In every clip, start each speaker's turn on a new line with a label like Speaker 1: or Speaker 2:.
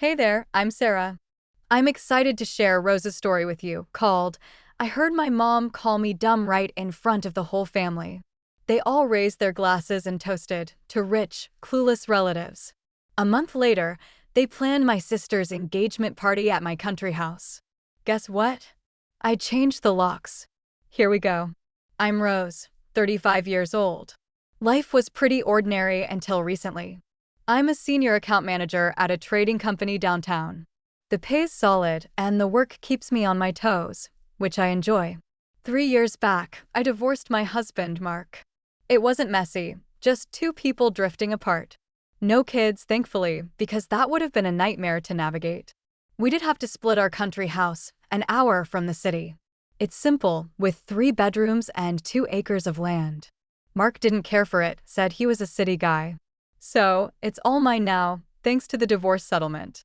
Speaker 1: Hey there, I'm Sarah. I'm excited to share Rose's story with you, called I Heard My Mom Call Me Dumb right in front of the whole family. They all raised their glasses and toasted to rich, clueless relatives. A month later, they planned my sister's engagement party at my country house. Guess what? I changed the locks. Here we go. I'm Rose, 35 years old. Life was pretty ordinary until recently. I'm a senior account manager at a trading company downtown. The pay's solid, and the work keeps me on my toes, which I enjoy. 3 years back, I divorced my husband, Mark. It wasn't messy, just two people drifting apart. No kids, thankfully, because that would have been a nightmare to navigate. We did have to split our country house, an hour from the city. It's simple, with 3 bedrooms and 2 acres of land. Mark didn't care for it, said he was a city guy. So, it's all mine now, thanks to the divorce settlement.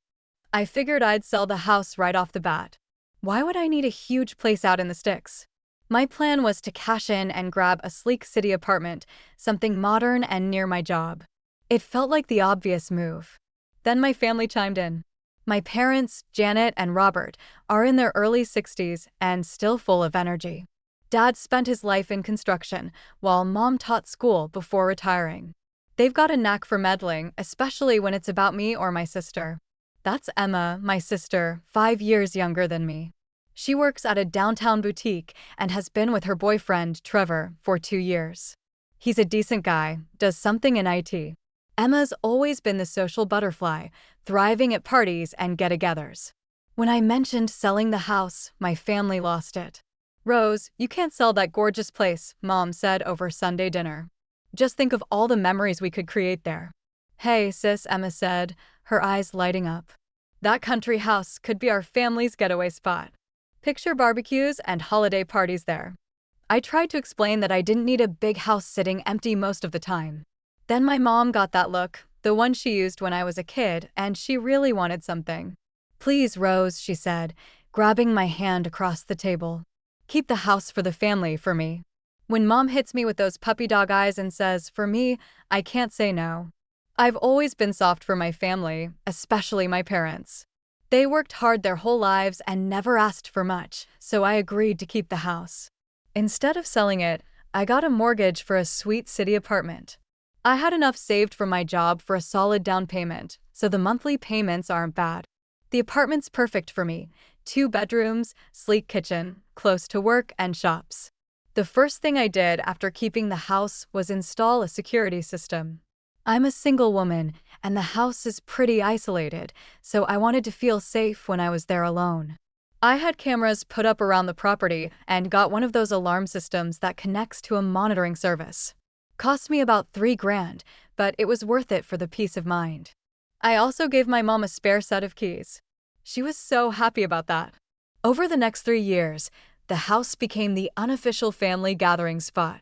Speaker 1: I figured I'd sell the house right off the bat. Why would I need a huge place out in the sticks? My plan was to cash in and grab a sleek city apartment, something modern and near my job. It felt like the obvious move. Then my family chimed in. My parents, Janet and Robert, are in their early 60s and still full of energy. Dad spent his life in construction, while Mom taught school before retiring. They've got a knack for meddling, especially when it's about me or my sister. That's Emma, my sister, 5 years younger than me. She works at a downtown boutique and has been with her boyfriend, Trevor, for 2 years. He's a decent guy, does something in IT. Emma's always been the social butterfly, thriving at parties and get-togethers. When I mentioned selling the house, my family lost it. Rose, you can't sell that gorgeous place, Mom said over Sunday dinner. Just think of all the memories we could create there. Hey, sis, Emma said, her eyes lighting up. That country house could be our family's getaway spot. Picture barbecues and holiday parties there. I tried to explain that I didn't need a big house sitting empty most of the time. Then my mom got that look, the one she used when I was a kid, and she really wanted something. Please, Rose, she said, grabbing my hand across the table. Keep the house for the family for me. When Mom hits me with those puppy dog eyes and says, for me, I can't say no. I've always been soft for my family, especially my parents. They worked hard their whole lives and never asked for much, so I agreed to keep the house. Instead of selling it, I got a mortgage for a sweet city apartment. I had enough saved from my job for a solid down payment, so the monthly payments aren't bad. The apartment's perfect for me. 2 bedrooms, sleek kitchen, close to work and shops. The first thing I did after keeping the house was install a security system. I'm a single woman, and the house is pretty isolated, so I wanted to feel safe when I was there alone. I had cameras put up around the property and got one of those alarm systems that connects to a monitoring service. Cost me about $3,000, but it was worth it for the peace of mind. I also gave my mom a spare set of keys. She was so happy about that. Over the next 3 years, the house became the unofficial family gathering spot.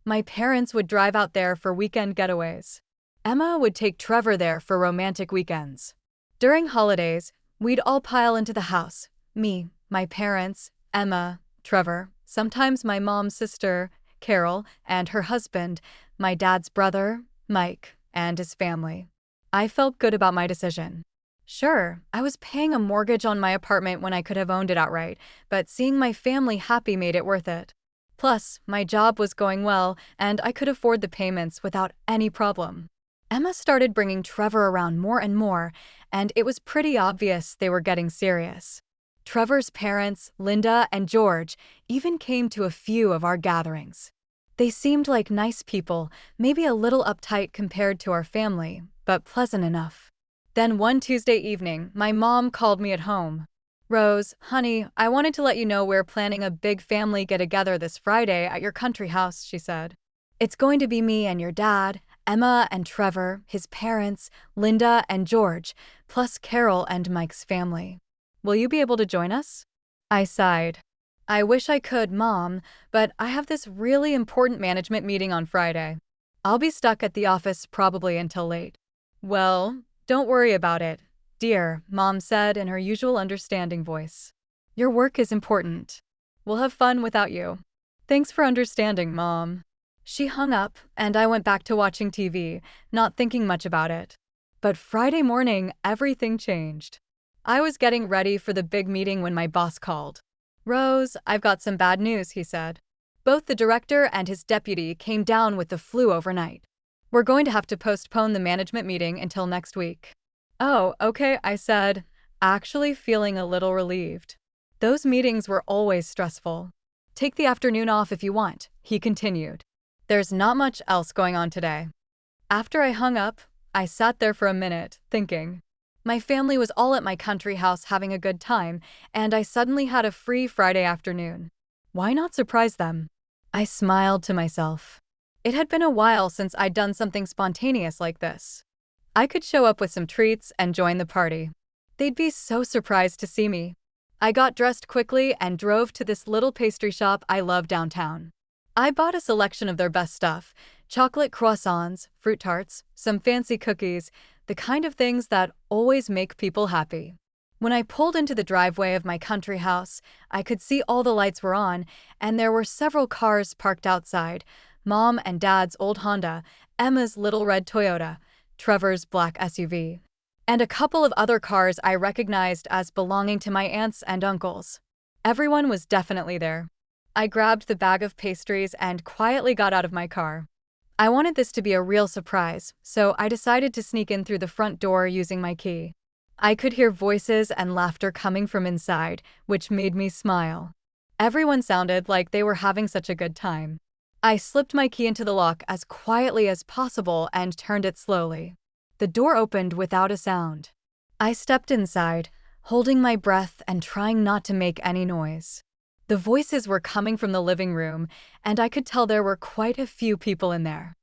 Speaker 1: My parents would drive out there for weekend getaways. Emma would take Trevor there for romantic weekends. During holidays, we'd all pile into the house. Me, my parents, Emma, Trevor, sometimes my mom's sister, Carol, and her husband, my dad's brother, Mike, and his family. I felt good about my decision. Sure, I was paying a mortgage on my apartment when I could have owned it outright, but seeing my family happy made it worth it. Plus, my job was going well, and I could afford the payments without any problem. Emma started bringing Trevor around more and more, and it was pretty obvious they were getting serious. Trevor's parents, Linda and George, even came to a few of our gatherings. They seemed like nice people, maybe a little uptight compared to our family, but pleasant enough. Then one Tuesday evening, my mom called me at home. Rose, honey, I wanted to let you know we're planning a big family get-together this Friday at your country house, she said. It's going to be me and your dad, Emma and Trevor, his parents, Linda and George, plus Carol and Mike's family. Will you be able to join us? I sighed. I wish I could, Mom, but I have this really important management meeting on Friday. I'll be stuck at the office probably until late. Well, don't worry about it, dear, Mom said in her usual understanding voice. Your work is important. We'll have fun without you. Thanks for understanding, Mom. She hung up, and I went back to watching TV, not thinking much about it. But Friday morning, everything changed. I was getting ready for the big meeting when my boss called. "Rose, I've got some bad news," he said. Both the director and his deputy came down with the flu overnight. "We're going to have to postpone the management meeting until next week." "Oh, okay," I said, actually feeling a little relieved. Those meetings were always stressful. "Take the afternoon off if you want," he continued. "There's not much else going on today." After I hung up, I sat there for a minute, thinking. My family was all at my country house having a good time, and I suddenly had a free Friday afternoon. Why not surprise them? I smiled to myself. It had been a while since I'd done something spontaneous like this. I could show up with some treats and join the party. They'd be so surprised to see me. I got dressed quickly and drove to this little pastry shop I love downtown. I bought a selection of their best stuff: chocolate croissants, fruit tarts, some fancy cookies, the kind of things that always make people happy. When I pulled into the driveway of my country house, I could see all the lights were on, and there were several cars parked outside: Mom and Dad's old Honda, Emma's little red Toyota, Trevor's black SUV, and a couple of other cars I recognized as belonging to my aunts and uncles. Everyone was definitely there. I grabbed the bag of pastries and quietly got out of my car. I wanted this to be a real surprise, so I decided to sneak in through the front door using my key. I could hear voices and laughter coming from inside, which made me smile. Everyone sounded like they were having such a good time. I slipped my key into the lock as quietly as possible and turned it slowly. The door opened without a sound. I stepped inside, holding my breath and trying not to make any noise. The voices were coming from the living room, and I could tell there were quite a few people in there.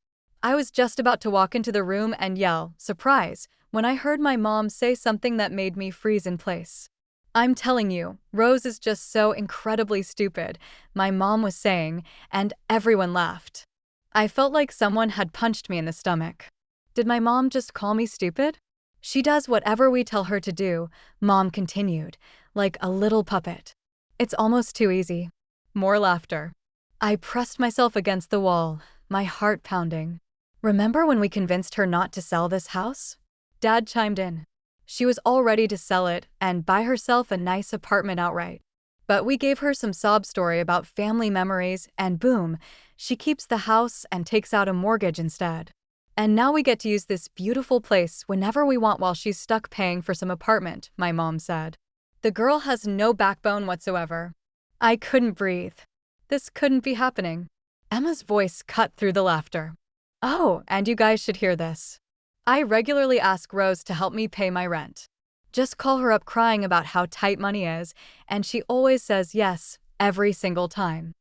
Speaker 1: I was just about to walk into the room and yell, "Surprise!" when I heard my mom say something that made me freeze in place. "I'm telling you, Rose is just so incredibly stupid," my mom was saying, and everyone laughed. I felt like someone had punched me in the stomach. Did my mom just call me stupid? "She does whatever we tell her to do," Mom continued, like a little puppet. "It's almost too easy." More laughter. I pressed myself against the wall, my heart pounding. "Remember when we convinced her not to sell this house?" Dad chimed in. "She was all ready to sell it and buy herself a nice apartment outright. But we gave her some sob story about family memories, and boom, she keeps the house and takes out a mortgage instead. And now we get to use this beautiful place whenever we want while she's stuck paying for some apartment," my mom said. "The girl has no backbone whatsoever." I couldn't breathe. This couldn't be happening. Emma's voice cut through the laughter. "Oh, and you guys should hear this. I regularly ask Rose to help me pay my rent. Just call her up crying about how tight money is, and she always says yes, every single time."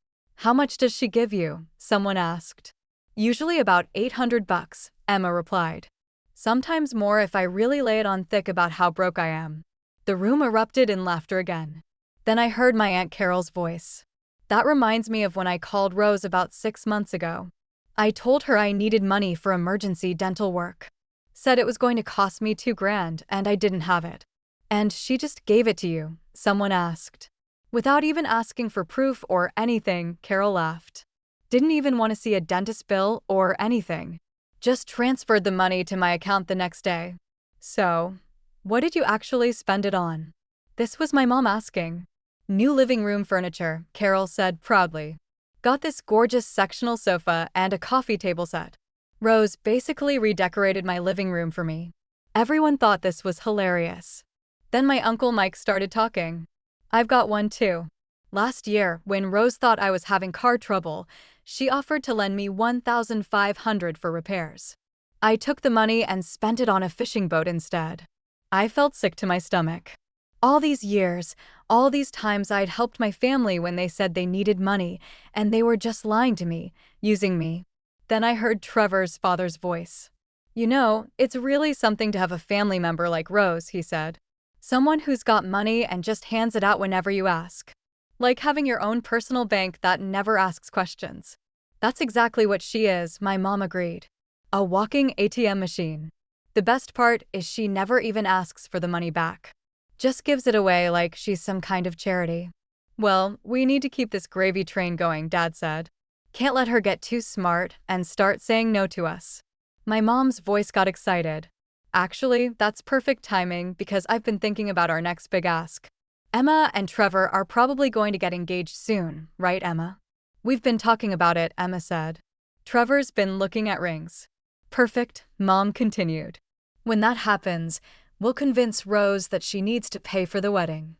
Speaker 1: "How much does she give you?" someone asked. "Usually about $800, Emma replied. "Sometimes more if I really lay it on thick about how broke I am." The room erupted in laughter again. Then I heard my Aunt Carol's voice. "That reminds me of when I called Rose about 6 months ago. I told her I needed money for emergency dental work. Said it was going to cost me $2,000 and I didn't have it." "And she just gave it to you?" someone asked. "Without even asking for proof or anything," Carol laughed. "Didn't even want to see a dentist bill or anything. Just transferred the money to my account the next day." "So, what did you actually spend it on?" This was my mom asking. "New living room furniture," Carol said proudly. "Got this gorgeous sectional sofa and a coffee table set. Rose basically redecorated my living room for me." Everyone thought this was hilarious. Then my Uncle Mike started talking. "I've got one too. Last year, when Rose thought I was having car trouble, she offered to lend me $1,500 for repairs. I took the money and spent it on a fishing boat instead." I felt sick to my stomach. All these years, all these times I'd helped my family when they said they needed money, and they were just lying to me, using me. Then I heard Trevor's father's voice. "You know, it's really something to have a family member like Rose," he said. "Someone who's got money and just hands it out whenever you ask. Like having your own personal bank that never asks questions." "That's exactly what she is," my mom agreed. "A walking ATM machine. The best part is she never even asks for the money back. Just gives it away like she's some kind of charity." "Well, we need to keep this gravy train going," Dad said. "Can't let her get too smart and start saying no to us." My mom's voice got excited. Actually, that's perfect timing because I've been thinking about our next big ask. Emma and Trevor are probably going to get engaged soon, right, Emma? We've been talking about it, Emma said. Trevor's been looking at rings. Perfect, Mom continued. When that happens, we'll convince Rose that she needs to pay for the wedding.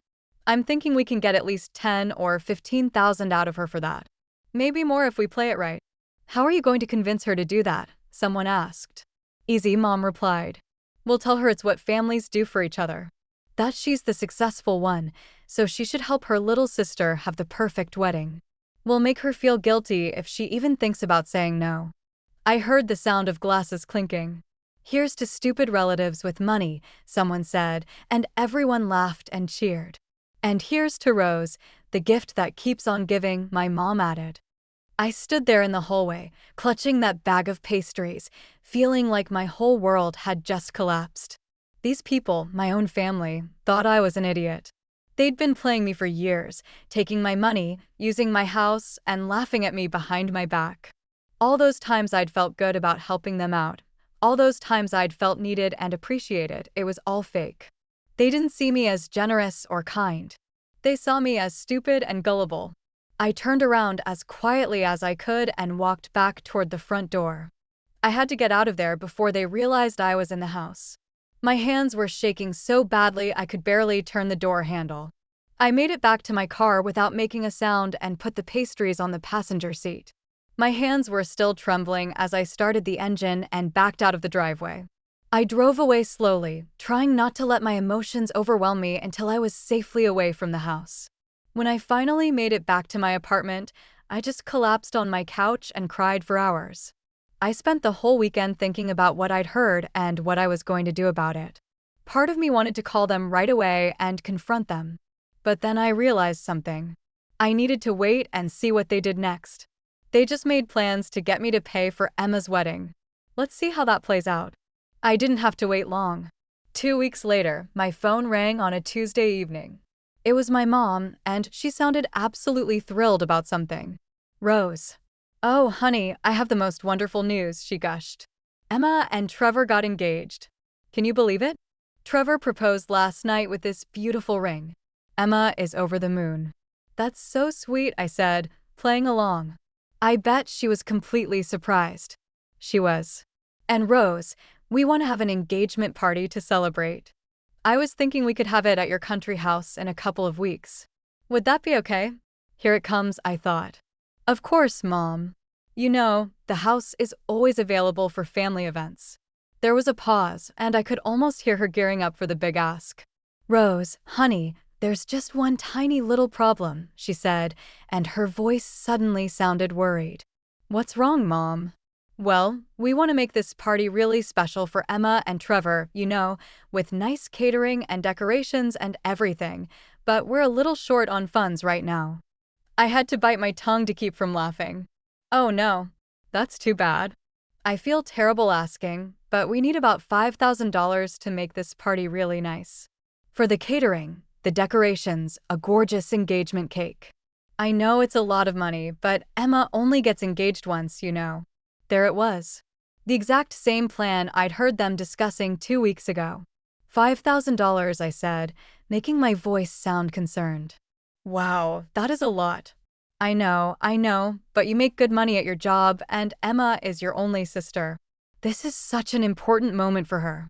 Speaker 1: I'm thinking we can get at least 10 or 15,000 out of her for that. Maybe more if we play it right. How are you going to convince her to do that? Someone asked. Easy, Mom replied. We'll tell her it's what families do for each other. That she's the successful one, so she should help her little sister have the perfect wedding. We'll make her feel guilty if she even thinks about saying no. I heard the sound of glasses clinking. Here's to stupid relatives with money, someone said, and everyone laughed and cheered. And here's to Rose, the gift that keeps on giving, my mom added. I stood there in the hallway, clutching that bag of pastries, feeling like my whole world had just collapsed. These people, my own family, thought I was an idiot. They'd been playing me for years, taking my money, using my house, and laughing at me behind my back. All those times I'd felt good about helping them out, all those times I'd felt needed and appreciated, it was all fake. They didn't see me as generous or kind. They saw me as stupid and gullible. I turned around as quietly as I could and walked back toward the front door. I had to get out of there before they realized I was in the house. My hands were shaking so badly I could barely turn the door handle. I made it back to my car without making a sound and put the pastries on the passenger seat. My hands were still trembling as I started the engine and backed out of the driveway. I drove away slowly, trying not to let my emotions overwhelm me until I was safely away from the house. When I finally made it back to my apartment, I just collapsed on my couch and cried for hours. I spent the whole weekend thinking about what I'd heard and what I was going to do about it. Part of me wanted to call them right away and confront them. But then I realized something. I needed to wait and see what they did next. They just made plans to get me to pay for Emma's wedding. Let's see how that plays out. I didn't have to wait long. 2 weeks later, my phone rang on a Tuesday evening. It was my mom, and she sounded absolutely thrilled about something. Rose. Oh, honey, I have the most wonderful news, she gushed. Emma and Trevor got engaged. Can you believe it? Trevor proposed last night with this beautiful ring. Emma is over the moon. That's so sweet, I said, playing along. I bet she was completely surprised. She was. And Rose, we want to have an engagement party to celebrate. I was thinking we could have it at your country house in a couple of weeks. Would that be okay? Here it comes, I thought. Of course, Mom. You know, the house is always available for family events. There was a pause, and I could almost hear her gearing up for the big ask. Rose, honey, there's just one tiny little problem, she said, and her voice suddenly sounded worried. What's wrong, Mom? Well, we want to make this party really special for Emma and Trevor, you know, with nice catering and decorations and everything, but we're a little short on funds right now. I had to bite my tongue to keep from laughing. Oh no, that's too bad. I feel terrible asking, but we need about $5,000 to make this party really nice. For the catering, the decorations, a gorgeous engagement cake. I know it's a lot of money, but Emma only gets engaged once, you know. There it was. The exact same plan I'd heard them discussing 2 weeks ago. $5,000, I said, making my voice sound concerned. Wow, that is a lot. I know, but you make good money at your job, and Emma is your only sister. This is such an important moment for her.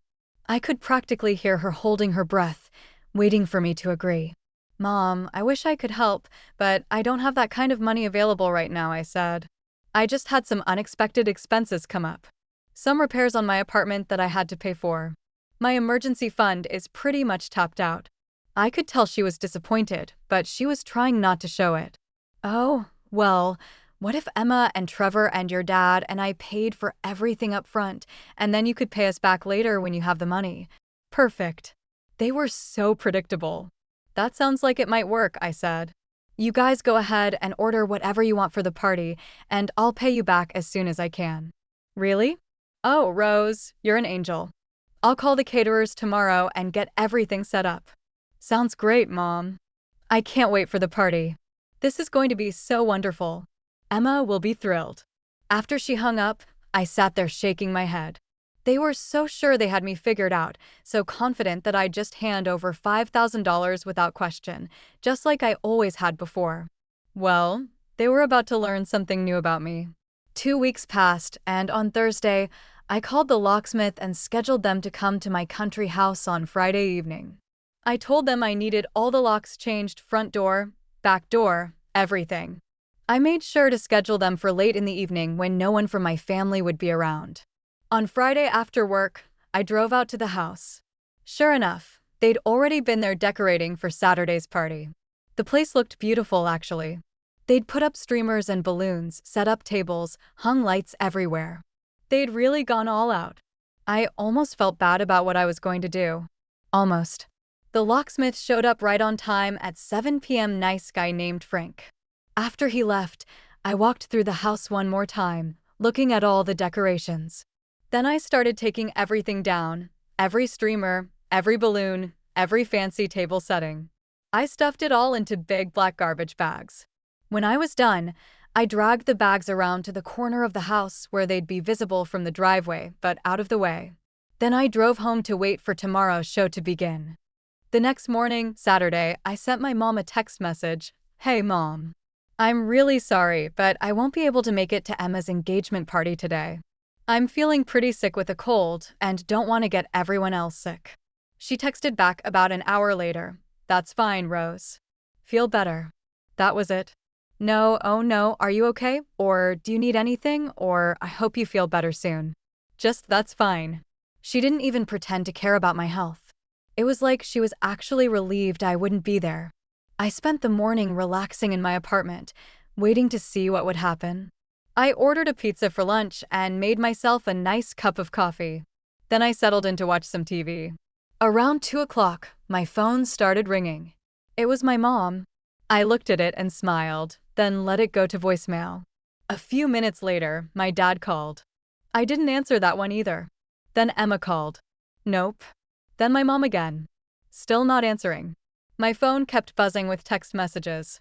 Speaker 1: I could practically hear her holding her breath, waiting for me to agree. Mom, I wish I could help, but I don't have that kind of money available right now, I said. I just had some unexpected expenses come up. Some repairs on my apartment that I had to pay for. My emergency fund is pretty much tapped out. I could tell she was disappointed, but she was trying not to show it. Oh, well, what if Emma and Trevor and your dad and I paid for everything up front, and then you could pay us back later when you have the money? Perfect. They were so predictable. That sounds like it might work, I said. You guys go ahead and order whatever you want for the party, and I'll pay you back as soon as I can. Really? Oh, Rose, you're an angel. I'll call the caterers tomorrow and get everything set up. Sounds great, Mom. I can't wait for the party. This is going to be so wonderful. Emma will be thrilled. After she hung up, I sat there shaking my head. They were so sure they had me figured out, so confident that I'd just hand over $5,000 without question, just like I always had before. Well, they were about to learn something new about me. 2 weeks passed, and on Thursday, I called the locksmith and scheduled them to come to my country house on Friday evening. I told them I needed all the locks changed, front door, back door, everything. I made sure to schedule them for late in the evening when no one from my family would be around. On Friday after work, I drove out to the house. Sure enough, they'd already been there decorating for Saturday's party. The place looked beautiful, actually. They'd put up streamers and balloons, set up tables, hung lights everywhere. They'd really gone all out. I almost felt bad about what I was going to do. Almost. The locksmith showed up right on time at 7 p.m. Nice guy named Frank. After he left, I walked through the house one more time, looking at all the decorations. Then I started taking everything down, every streamer, every balloon, every fancy table setting. I stuffed it all into big black garbage bags. When I was done, I dragged the bags around to the corner of the house where they'd be visible from the driveway, but out of the way. Then I drove home to wait for tomorrow's show to begin. The next morning, Saturday, I sent my mom a text message. Hey Mom. I'm really sorry, but I won't be able to make it to Emma's engagement party today. I'm feeling pretty sick with a cold and don't want to get everyone else sick. She texted back about an hour later. That's fine, Rose. Feel better. That was it. No, oh no, are you okay? Or do you need anything? Or I hope you feel better soon. Just that's fine. She didn't even pretend to care about my health. It was like she was actually relieved I wouldn't be there. I spent the morning relaxing in my apartment, waiting to see what would happen. I ordered a pizza for lunch and made myself a nice cup of coffee. Then I settled in to watch some TV. Around 2 o'clock, my phone started ringing. It was my mom. I looked at it and smiled, then let it go to voicemail. A few minutes later, my dad called. I didn't answer that one either. Then Emma called. Nope. Then my mom again. Still not answering. My phone kept buzzing with text messages.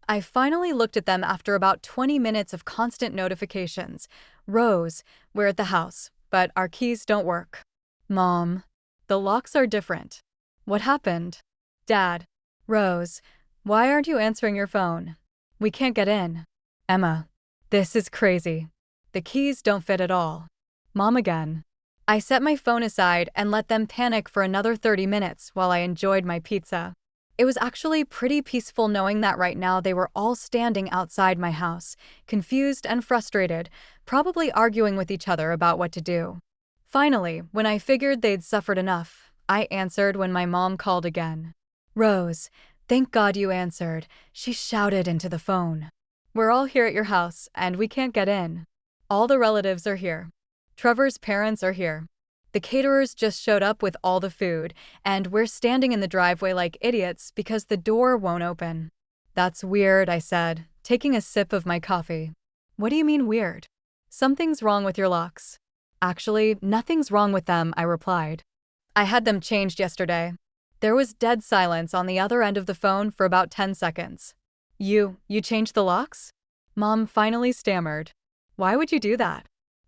Speaker 1: I finally looked at them after about 20 minutes of constant notifications. Rose, we're at the house, but our keys don't work. Mom, the locks are different. What happened? Dad, Rose, why aren't you answering your phone? We can't get in. Emma, this is crazy. The keys don't fit at all. Mom again. I set my phone aside and let them panic for another 30 minutes while I enjoyed my pizza. It was actually pretty peaceful knowing that right now they were all standing outside my house, confused and frustrated, probably arguing with each other about what to do. Finally, when I figured they'd suffered enough, I answered when my mom called again. Rose, thank God you answered, she shouted into the phone. We're all here at your house, and we can't get in. All the relatives are here. Trevor's parents are here. The caterers just showed up with all the food, and we're standing in the driveway like idiots because the door won't open. That's weird, I said, taking a sip of my coffee. What do you mean weird? Something's wrong with your locks. Actually, nothing's wrong with them, I replied. I had them changed yesterday. There was dead silence on the other end of the phone for about 10 seconds. You changed the locks? Mom finally stammered. Why would you do that?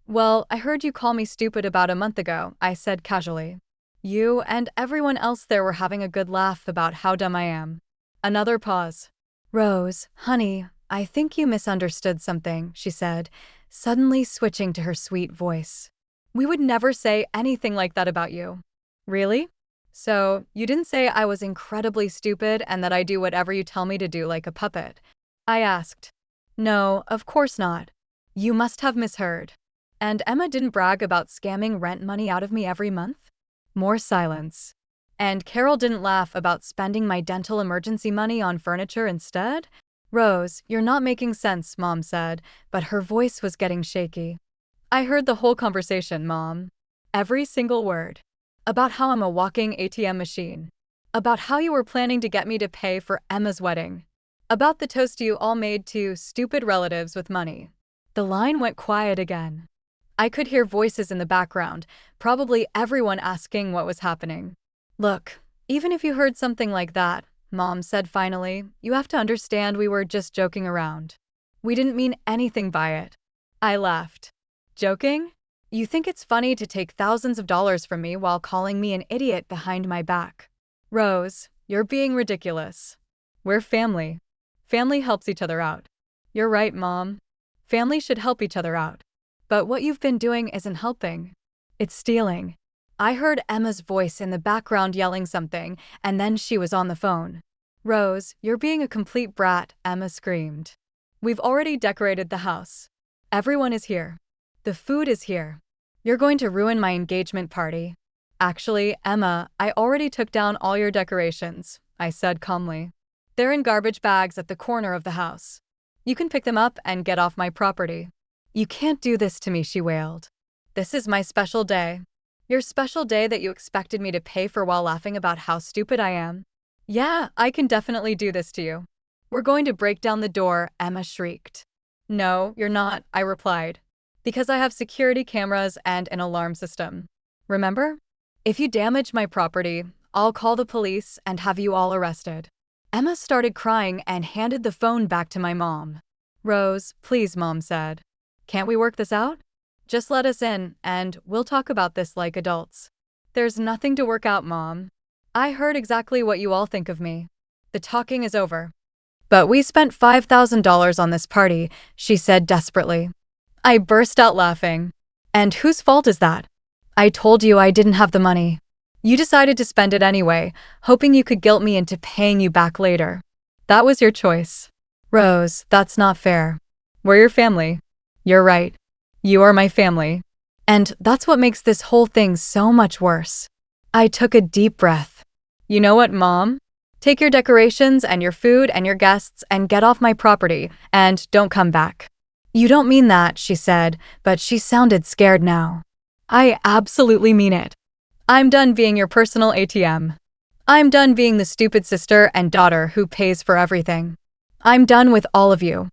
Speaker 1: Well, I heard you call me stupid about a month ago, I said casually. You and everyone else there were having a good laugh about how dumb I am. Another pause. Rose, honey, I think you misunderstood something, she said, suddenly switching to her sweet voice. We would never say anything like that about you. Really? So, you didn't say I was incredibly stupid and that I do whatever you tell me to do like a puppet? I asked. No, of course not. You must have misheard. And Emma didn't brag about scamming rent money out of me every month? More silence. And Carol didn't laugh about spending my dental emergency money on furniture instead? Rose, you're not making sense, Mom said, but her voice was getting shaky. I heard the whole conversation, Mom. Every single word. About how I'm a walking ATM machine. About how you were planning to get me to pay for Emma's wedding. About the toast you all made to stupid relatives with money. The line went quiet again. I could hear voices in the background, probably everyone asking what was happening. Look, even if you heard something like that, Mom said finally, you have to understand we were just joking around. We didn't mean anything by it. I laughed. Joking? You think it's funny to take thousands of dollars from me while calling me an idiot behind my back. Rose, you're being ridiculous. We're family. Family helps each other out. You're right, Mom. Family should help each other out. But what you've been doing isn't helping. It's stealing. I heard Emma's voice in the background yelling something, and then she was on the phone. Rose, you're being a complete brat, Emma screamed. We've already decorated the house. Everyone is here. The food is here. You're going to ruin my engagement party. Actually, Emma, I already took down all your decorations, I said calmly. They're in garbage bags at the corner of the house. You can pick them up and get off my property. You can't do this to me, she wailed. This is my special day. Your special day that you expected me to pay for while laughing about how stupid I am. Yeah, I can definitely do this to you. We're going to break down the door, Emma shrieked. No, you're not, I replied. Because I have security cameras and an alarm system. Remember? If you damage my property, I'll call the police and have you all arrested. Emma started crying and handed the phone back to my mom. Rose, please, Mom said. Can't we work this out? Just let us in, and we'll talk about this like adults. There's nothing to work out, Mom. I heard exactly what you all think of me. The talking is over. But we spent $5,000 on this party, she said desperately. I burst out laughing. And whose fault is that? I told you I didn't have the money. You decided to spend it anyway, hoping you could guilt me into paying you back later. That was your choice. Rose, that's not fair. We're your family. You're right. You are my family. And that's what makes this whole thing so much worse. I took a deep breath. You know what, Mom? Take your decorations and your food and your guests and get off my property, and don't come back. You don't mean that, she said, but she sounded scared now. I absolutely mean it. I'm done being your personal ATM. I'm done being the stupid sister and daughter who pays for everything. I'm done with all of you.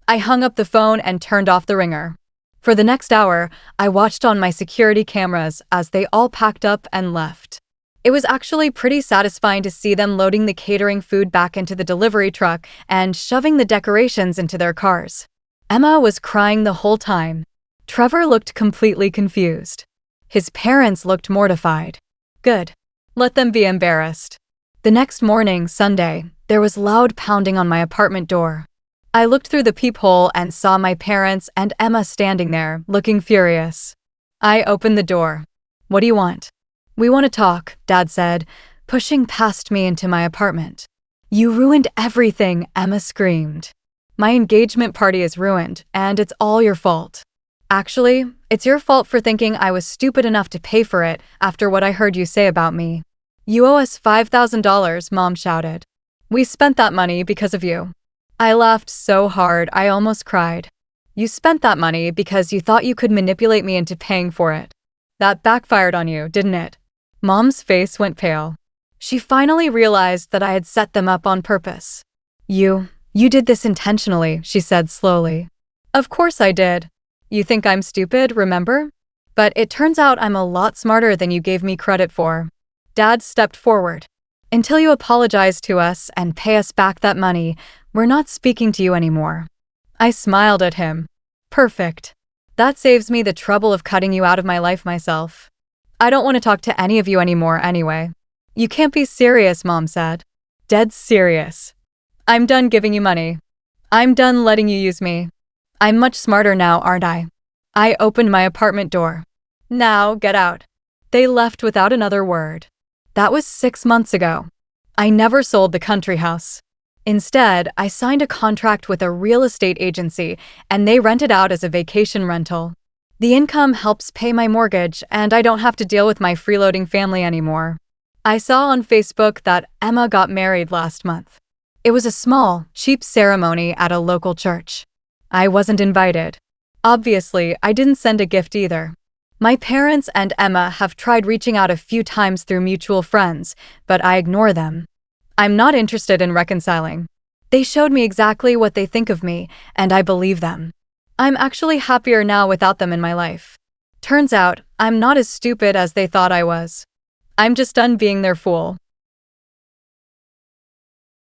Speaker 1: I hung up the phone and turned off the ringer. For the next hour, I watched on my security cameras as they all packed up and left. It was actually pretty satisfying to see them loading the catering food back into the delivery truck and shoving the decorations into their cars. Emma was crying the whole time. Trevor looked completely confused. His parents looked mortified. Good. Let them be embarrassed. The next morning, Sunday, there was loud pounding on my apartment door. I looked through the peephole and saw my parents and Emma standing there, looking furious. I opened the door. What do you want? We want to talk, Dad said, pushing past me into my apartment. You ruined everything, Emma screamed. My engagement party is ruined, and it's all your fault. Actually, it's your fault for thinking I was stupid enough to pay for it after what I heard you say about me. You owe us $5,000, Mom shouted. We spent that money because of you. I laughed so hard I almost cried. You spent that money because you thought you could manipulate me into paying for it. That backfired on you, didn't it? Mom's face went pale. She finally realized that I had set them up on purpose. You did this intentionally, she said slowly. Of course I did. You think I'm stupid, remember? But it turns out I'm a lot smarter than you gave me credit for. Dad stepped forward. Until you apologize to us and pay us back that money, we're not speaking to you anymore. I smiled at him. Perfect. That saves me the trouble of cutting you out of my life myself. I don't want to talk to any of you anymore anyway. You can't be serious, Mom said. Dead serious. I'm done giving you money. I'm done letting you use me. I'm much smarter now, aren't I? I opened my apartment door. Now, get out. They left without another word. That was 6 months ago. I never sold the country house. Instead, I signed a contract with a real estate agency, and they rent it out as a vacation rental. The income helps pay my mortgage, and I don't have to deal with my freeloading family anymore. I saw on Facebook that Emma got married last month. It was a small, cheap ceremony at a local church. I wasn't invited. Obviously, I didn't send a gift either. My parents and Emma have tried reaching out a few times through mutual friends, but I ignore them. I'm not interested in reconciling. They showed me exactly what they think of me, and I believe them. I'm actually happier now without them in my life. Turns out, I'm not as stupid as they thought I was. I'm just done being their fool.